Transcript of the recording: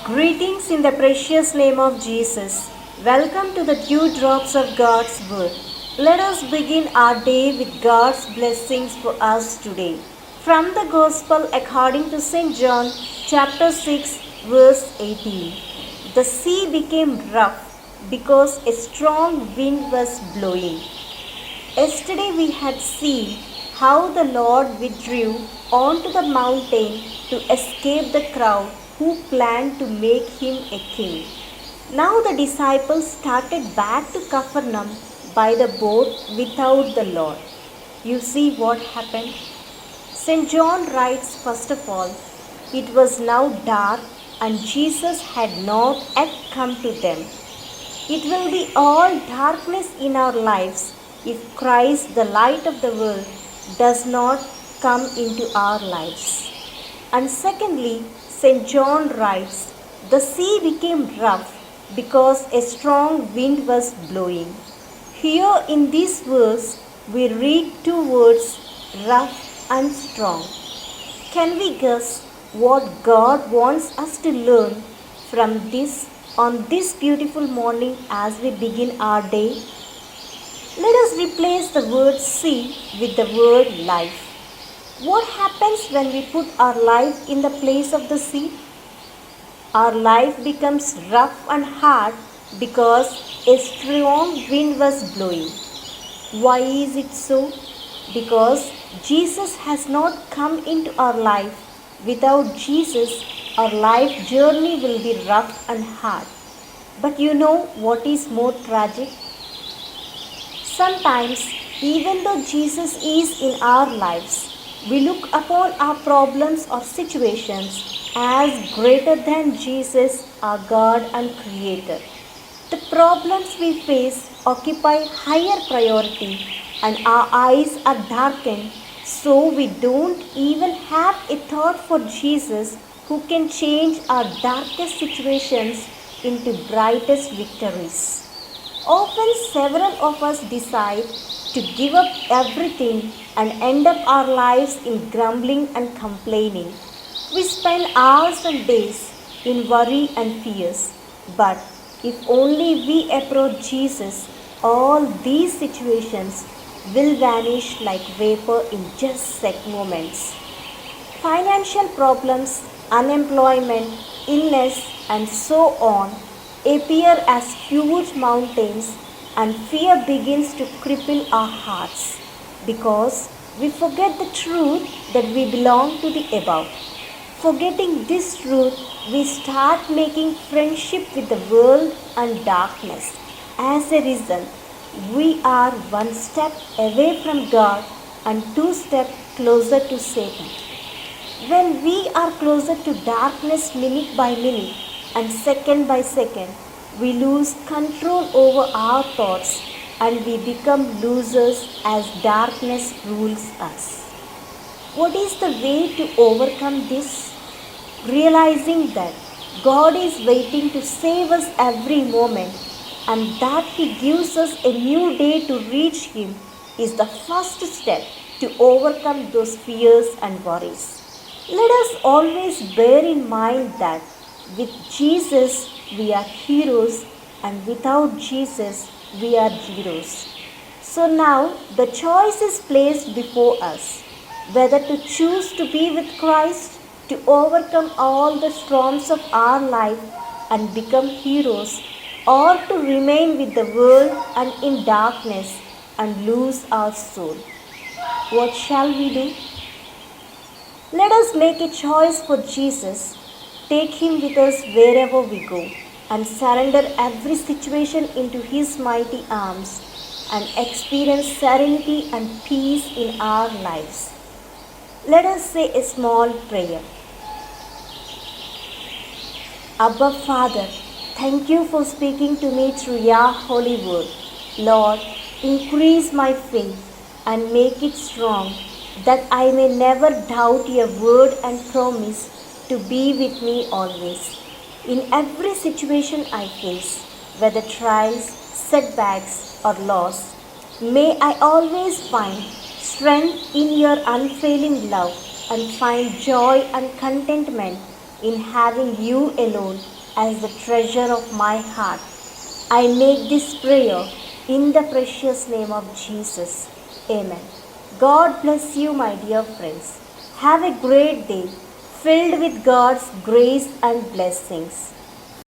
Greetings in the precious name of Jesus. Welcome to the Dew Drops of God's Word. Let us begin our day with God's blessings for us today. From the Gospel according to St. John, chapter 6, verse 18. The sea became rough because a strong wind was blowing. Yesterday we had seen how the Lord withdrew onto the mountain to escape the crowd who planned to make him a king. Now the disciples started back to Capernaum by the boat without the Lord. You see what happened? St. John writes, first of all, it was now dark and Jesus had not yet come to them. It will be all darkness in our lives if Christ, the light of the world, does not come into our lives. And secondly, St. John writes, the sea became rough because a strong wind was blowing. Here in this verse, we read two words, rough and strong. Can we guess what God wants us to learn from this on this beautiful morning as we begin our day? Let us replace the word sea with the word life. What happens when we put our life in the place of the sea? Our life becomes rough and hard because a strong wind was blowing. Why is it so? Because Jesus has not come into our life. Without Jesus, our life journey will be rough and hard. But you know what is more tragic? Sometimes, even though Jesus is in our lives, we look upon our problems or situations as greater than Jesus, our God and Creator. The problems we face occupy higher priority and our eyes are darkened, so we don't even have a thought for Jesus who can change our darkest situations into brightest victories. Often several of us decide to give up everything and end up our lives in grumbling and complaining. We spend hours and days in worry and fears. But if only we approach Jesus, all these situations will vanish like vapor in just moments. Financial problems, unemployment, illness, and so on appear as huge mountains, and fear begins to cripple our hearts because we forget the truth that we belong to the above. Forgetting this truth, we start making friendship with the world and darkness. As a result, we are one step away from God and two steps closer to Satan. When we are closer to darkness minute by minute and second by second, we lose control over our thoughts and we become losers as darkness rules us. What is the way to overcome this? Realizing that God is waiting to save us every moment and that He gives us a new day to reach Him is the first step to overcome those fears and worries. Let us always bear in mind that with Jesus we are heroes and without Jesus we are zeros. So now the choice is placed before us whether to choose to be with Christ, to overcome all the storms of our life and become heroes, or to remain with the world and in darkness and lose our soul. What shall we do? Let us make a choice for Jesus, take Him with us wherever we go, and surrender every situation into His mighty arms and experience serenity and peace in our lives. Let us say a small prayer. Abba Father, thank you for speaking to me through your holy word. Lord, increase my faith and make it strong, that I may never doubt your word and promise to be with me always. In every situation I face, whether trials, setbacks, or loss, may I always find strength in your unfailing love and find joy and contentment in having you alone as the treasure of my heart. I make this prayer in the precious name of Jesus. Amen. God bless you, my dear friends. Have a great day filled with God's grace and blessings.